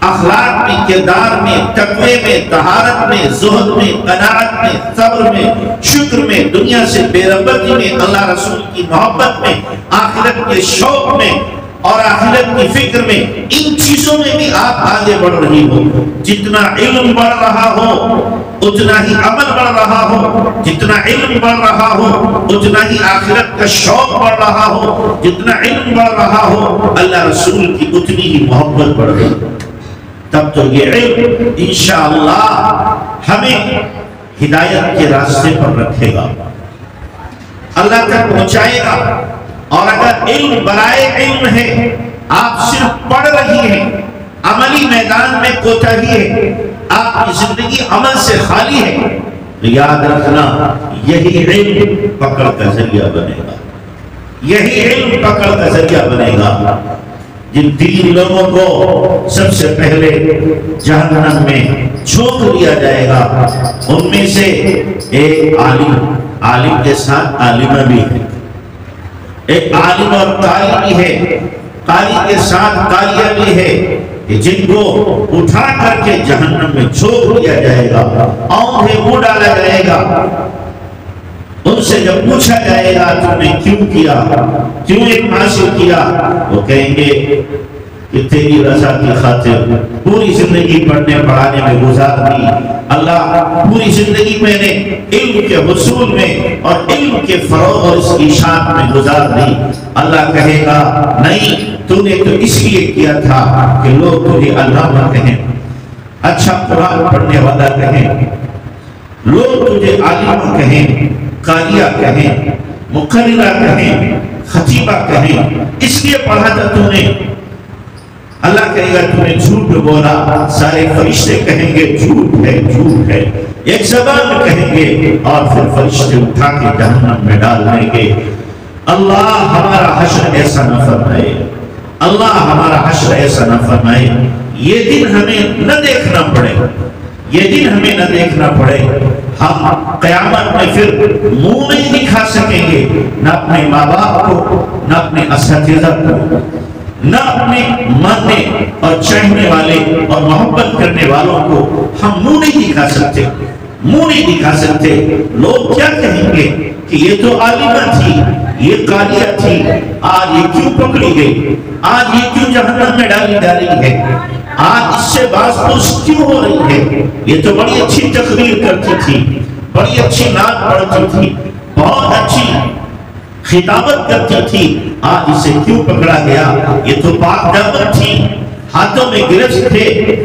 اخلاق میں، کردار میں، تقوی میں، طہارت میں، زہد میں، قناعت میں، صبر میں، شکر میں، دنیا سے بے رغبتی میں، اللہ رسول کی محبت میں، آخرت کے شوق میں اور آخرت کی فکر میں، ان چیزوں میں بھی آپ آگے بڑھ رہی ہو۔ جتنا علم بڑھ رہا ہو اتنا ہی عمل بڑھ رہا ہو، جتنا علم بڑھ رہا ہو اتنا ہی آخرت کا شوق بڑھ رہا ہو، جتنا علم بڑھ رہا ہو اللہ رسول کی اتنی ہی محبت بڑھ رہی ہو۔ تب تو یہ علم انشاءاللہ ہمیں ہدایت کے راستے پر رکھے گا، اللہ تک پہنچائے گا۔ اور اگر علم برائے علم ہے، آپ صرف پڑھ رہی ہیں، عملی میدان میں کوتاہی ہے، آپ کی زندگی عمل سے خالی ہے، تو یاد رکھنا یہی علم پکڑ کا ذریعہ بنے گا، یہی علم پکڑ کا ذریعہ بنے گا۔ جن 3 لوگوں کو سب سے پہلے جہنم میں جھونک دیا جائے گا، ان میں سے ایک عالم کے ساتھ عالمہ بھی ہے، ایک عالم اور قاری بھی ہے، قاری کے ساتھ قاریہ بھی ہے، جن کو اٹھا کر کے جہنم میں جھونک دیا جائے گا، آنکھیں منہ ڈالا جائے گا۔ ان سے جب پوچھا جائے گا تم نے کیوں کیا، کیوں علم حاصل کیا، وہ کہیں گے کہ تیری رضا کی خاطر پوری زندگی پڑھنے پڑھانے میں گزار دی، اللہ پوری زندگی میں نے علم کے حصول میں اور علم کے فروغ اور اس کی اشاعت میں گزار دی۔ اللہ کہے گا نہیں، تو نے تو اس لیے کیا تھا کہ لوگ تجھے علامہ کہیں، اچھا قرآن پڑھنے والا کہیں، لوگ تجھے عالمہ کہیں، قاریہ کہیں، مقررہ کہیں، خطیبہ کہیں، اس لیے پڑھا تھا تو نے۔ اللہ کہے گا تو نے جھوٹ بولا، سارے فرشتے کہیں گے جھوٹ ہے، جھوٹ ہے، ایک زبان کہیں گے، اور پھر فرشتے اٹھا کے جہنم میں ڈال دیں گے۔ اللہ ہمارا حشر ایسا نہ فرمائے، اللہ ہمارا حشر ایسا نہ فرمائے۔ یہ دن ہمیں نہ دیکھنا پڑے، یہ دن ہمیں نہ دیکھنا پڑے، ہم قیامت میں پھر منہ نہیں دکھا سکیں گے، نہ اپنے ماں باپ کو، نہ اپنے اساتذہ کو، نہ اپنے ماننے اور چاہنے والے اور محبت کرنے والوں کو ہم منہ نہیں دکھا سکتے، منہ نہیں دکھا سکتے۔ لوگ کیا کہیں گے کہ یہ تو عالمہ تھی، یہ قاریہ تھی، آج یہ کیوں پکڑی گئی، آج یہ کیوں جہنم میں ڈالی جا رہی ہے، آج اس سے باز پوچھ کیوں ہو رہی ہے، یہ تو بڑی اچھی تقریر کرتی تھی، بڑی اچھی نعت پڑھتی تھی، بہت اچھی خطابت کرتی تھی، آج اسے کیوں پکڑا گیا، یہ تو پاک دامن تھی، ہاتھوں میں گرفت تھے،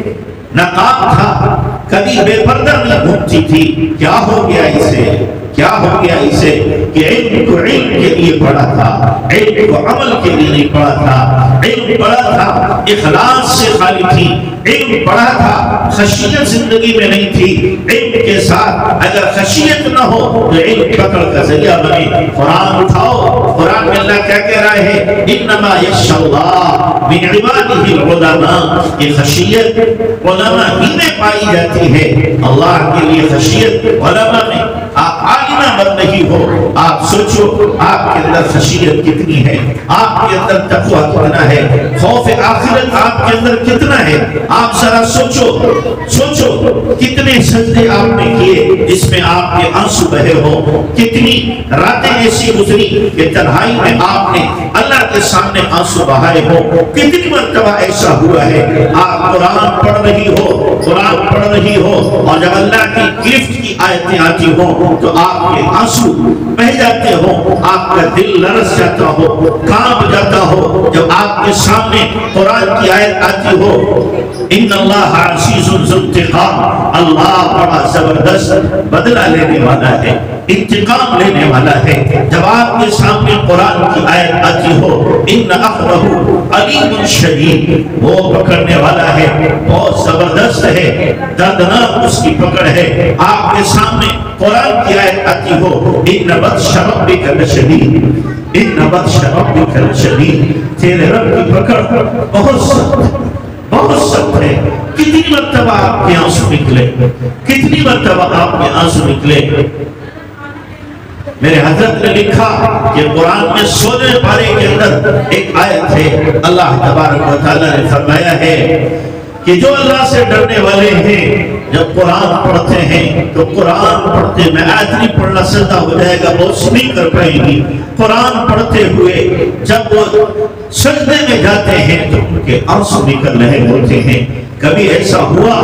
نقاب تھا، کبھی بے پردہ نہیں گھومتی تھی، کیا ہو گیا اسے، کیا ہو گیا اسے کہ علم کو علم کے لیے پڑھا تھا، علم کو عمل کے لیے نہیں پڑھا تھا، علم پڑھا تھا اخلاص سے خالی تھی، علم پڑھا تھا خشیت زندگی میں نہیں تھی، علم کے ساتھ اگر خشیت نہ ہو تو علم پکڑ کا ذریعہ بنے۔ قرآن اٹھاؤ، قرآن میں اللہ کیا کہہ رہا ہے؟ انما یخشی اللہ من عبادہ العلماء، یہ خشیت علماء ہی میں پائی جاتی ہے۔ اللہ کے لیے خشیت علماء میں، آپ عالمہ بن نہیں ہو، آپ سوچو آپ کے اندر خشیت کتنی ہے، آپ کے اندر تقوی کتنا ہے، خوف آخرت آپ کے اندر کتنا ہے۔ آپ ذرا سوچو کتنے سجدے آپ نے کیے جس میں آپ کے آنسو بہے ہو، کتنی راتیں ایسی گزری کہ تنہائی میں آپ نے اللہ کے سامنے آنسو بہائے ہو، کتنی مرتبہ ایسا ہوا ہے آپ قرآن پڑھ رہی ہو اور جب اللہ کی گرفت کی آیتیں آتی ہوں تو آپ کے آنسو بہ جاتے ہو، آپ کا دل لرز جاتا ہو، کانپ جاتا ہو جب آپ کے سامنے قرآن کی آیت آتی ہو ان اللہ عزیز ذو انتقام، اللہ بڑا زبردست بدلہ لینے والا ہے، انتقام لینے والا ہے۔ جب آپ کے سامنے قرآن کی آیت آتی ہو ان اخذہ علیم شدید، وہ پکڑنے والا ہے، بہت زبردست ہے، دردناک اس کی پکڑ ہے۔ آپ کے سامنے قرآن کی آیت آتی ہو ان بطش ربک لشدید، ان بطش ربک لشدید، تیرے رب کی پکڑ بہت سخت ہے۔ کتنی مرتبہ آپ کے آنسو نکلے، کتنی مرتبہ آپ کے آنسو نکلے۔ میرے حضرت نے لکھا کہ قرآن میں 16 پارے کے اندر ایک آیت ہے، اللہ تبارک و تعالیٰ نے فرمایا ہے کہ جو اللہ سے ڈرنے والے ہیں جب قرآن پڑھتے ہیں تو قرآن پڑھتے میں آیت نہیں پڑھنا سجدہ ہو جائے گا، وہ نہیں کر پائیں گی۔ قرآن پڑھتے ہوئے جب وہ سجدے میں جاتے ہیں تو ان کے آنسو نکل رہے ہوتے ہیں۔ کبھی ایسا ہوا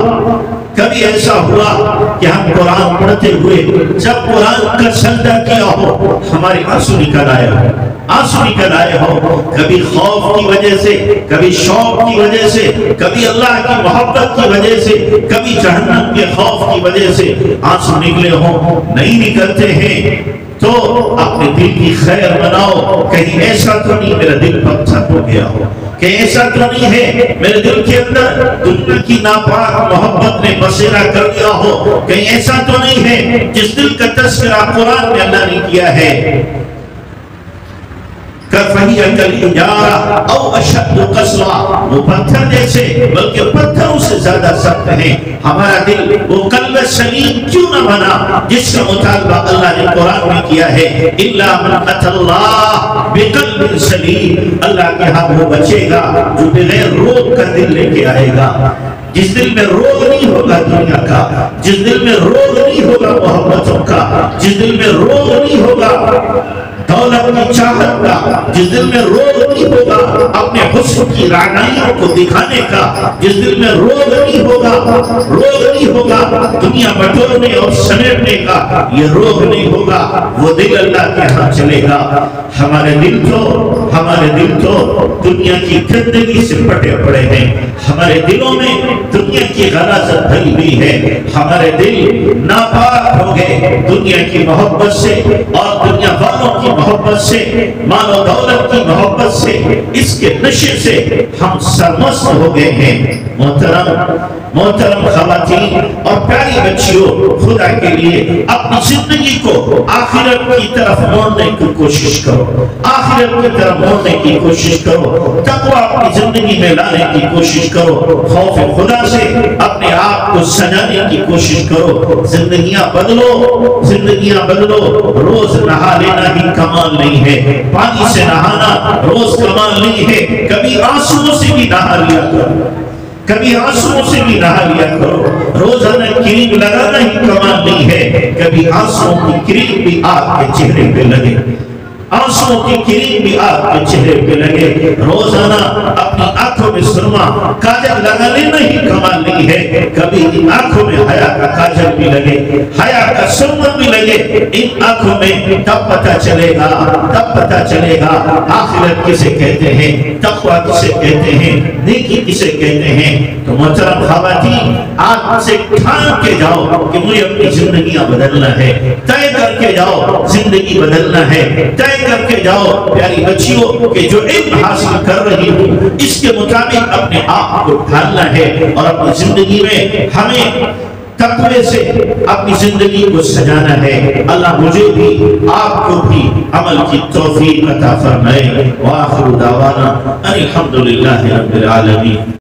کہ ہم قرآن پڑھتے ہوئے جب قرآن کا سجدہ کیا ہو ہمارے آنسو نکل آئے ہو، کبھی خوف کی وجہ سے، کبھی شوق کی وجہ سے، کبھی اللہ کی محبت کی وجہ سے، کبھی جہنم کے خوف کی وجہ سے آنسو نکلے ہوں۔ نہیں نکلتے ہیں تو اپنے دل کی خیر بناؤ، کہیں ایسا تو نہیں میرا دل پتھر ہو گیا ہو، کہیں ایسا تو نہیں ہے میرے دل کے اندر دنیا کی ناپاک محبت نے بسیرا کر دیا ہو، کہیں ایسا تو نہیں ہے جس دل کا تذکرہ قرآن میں اللہ نے کیا ہے فَهِيَ كَالْحِجَارَةِ أَوْ أَشَدُّ قَسْوَةً، وہ پتھر جیسے بلکہ پتھروں سے زیادہ سخت ہیں۔ ہمارا دل وہ قلب سلیم کیوں نہ بنا جس کا مطالبہ اللہ نے قرآن میں کیا ہے إِلَّا مَنْ أَتَى اللَّهَ بِقَلْبٍ سَلِيمٍ، اللہ کے ہاں وہ بچے گا جو بغیر روگ کا دل لے کے آئے گا، جس دل میں روگ نہیں ہوگا دنیا کا، جس دل میں روگ نہیں ہوگا محبتوں کا، جس دل میں روگ نہیں ہوگا دولت کی چاہت کا، جس دل میں روگ نہیں ہوگا اپنے حسن کی رعنائیوں کو دکھانے کا، جس دل میں روگ نہیں ہوگا دنیا بٹورنے اور سمیٹنے کا، یہ روگ نہیں ہوگا، وہ دل اللہ کے ہاں چلے گا۔ ہمارے دل تو دنیا کی گندگی سے پٹے پڑے ہیں، ہمارے دلوں میں دنیا کی غلاظت بھری ہوئی ہے، ہمارے دل ناپاک ہو گئے دنیا کی محبت سے اور دنیا والوں کی محبت سے، مال و دولت کی محبت سے، اس کے نشے سے ہم سرمست ہو گئے ہیں۔ محترم خواتین اور پیاری بچیوں، خدا کے لیے اپنی زندگی کو آخرت کی طرف موڑنے کی کوشش کرو، تقویٰ اپنی زندگی میں لانے کی کوشش کرو، خوف خدا سے اپنے آپ کو سجانے کی کوشش کرو۔ زندگیاں بدلو، روز نہا لینا ہی کمال نہیں ہے، پانی سے نہانا روز کمال نہیں ہے، کبھی آنسوؤں سے بھی نہا لیا کرو، روزانہ کریم لگانا ہی کمال نہیں ہے، کبھی آنسوؤں کی کریم بھی آپ کے چہرے پہ لگے، روزانہ اپنی آنکھوں میں سرما کاجل لگا لینا ہی کمال نہیں ہے، کبھی ان آنکھوں میں حیا کا کاجل بھی لگے، حیا کا سرما بھی لگے ان آنکھوں میں، تب پتہ چلے گا آخرت کسے کہتے ہیں، تقویٰ کسے کہتے ہیں، نیکی کسے کہتے ہیں۔ تو محترم خواتین، آج سے ٹھان کے جاؤ کہ مجھے اپنی زندگیاں بدلنا ہے، طے کر کے جاؤ زندگی بدلنا ہے، طے کر کے جاؤ پیاری بچیوں کہ جو علم حاصل کر رہی ہوں اس کے مطابق اپنے آپ کو ڈھالنا ہے اور اپنی زندگی میں ہمیں تقوی سے اپنی زندگی کو سجانا ہے۔ اللہ مجھے بھی آپ کو بھی عمل کی توفیق عطا فرمائے۔ وآخر دعوانا ان الحمدللہ رب العالمین۔